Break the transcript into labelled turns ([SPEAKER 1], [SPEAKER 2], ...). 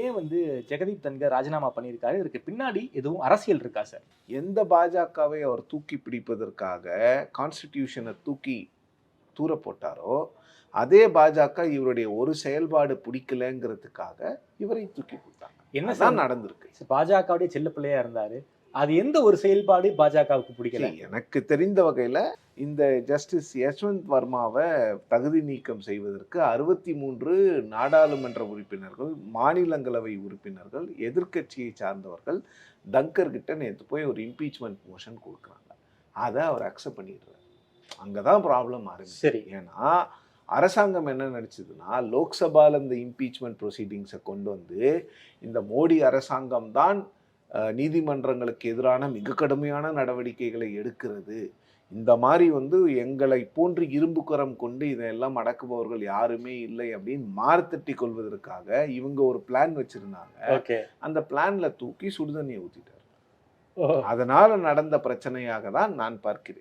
[SPEAKER 1] ஏன் ஜெகதீப் தன்கர் ராஜினாமா பண்ணியிருக்காரு? இதுக்கு பின்னாடி எதுவும் அரசியல் இருக்கா சார்?
[SPEAKER 2] எந்த பாஜகவை அவர் தூக்கி பிடிப்பதற்காக கான்ஸ்டிடியூஷனை தூக்கி தூர போட்டாரோ அதே பாஜக இவருடைய ஒரு செயல்பாடு பிடிக்கலங்கிறதுக்காக இவரை தூக்கி போட்டாங்க.
[SPEAKER 1] என்ன சார்
[SPEAKER 2] நடந்திருக்கு?
[SPEAKER 1] பாஜகவுடைய செல்ல பிள்ளையா இருந்தாரு, அது எந்த ஒரு செயல்பாடு பாஜகவுக்கு பிடிக்கல?
[SPEAKER 2] எனக்கு தெரிந்த வகையில இந்த ஜஸ்டிஸ் யஷ்வந்த் வர்மாவை தகுதி நீக்கம் செய்வதற்கு 63 நாடாளுமன்ற உறுப்பினர்கள், மாநிலங்களவை உறுப்பினர்கள், எதிர்க்கட்சியை சார்ந்தவர்கள் தங்கர் கிட்ட நேற்று போய் ஒரு இம்பீச்மெண்ட் மோஷன் கொடுக்குறாங்க. அதை அவர் அக்செப்ட் பண்ணிடுறாரு. அங்கதான் ப்ராப்ளம் ஆரம்பிச்சு.
[SPEAKER 1] சரி,
[SPEAKER 2] ஏன்னா அரசாங்கம் என்ன நினைச்சதுன்னா, லோக்சபால இந்த இம்பீச்மெண்ட் ப்ரொசீடிங்ஸை கொண்டு வந்து இந்த மோடி அரசாங்கம் தான் நீதிமன்றங்களுக்கு எதிரான மிக கடுமையான நடவடிக்கைகளை எடுக்கிறது, இந்த மாதிரி எங்களை போன்று இரும்பு கரம் கொண்டு இதெல்லாம் அடக்குபவர்கள் யாருமே இல்லை அப்படின்னு மார்த்தட்டி கொள்வதற்காக இவங்க ஒரு பிளான் வச்சிருந்தாங்க. அந்த பிளான்ல தூக்கி சுடுதண்ணியை ஊத்திட்டாரு. அதனால நடந்த பிரச்சனையாக தான் நான் பார்க்கிறேன்.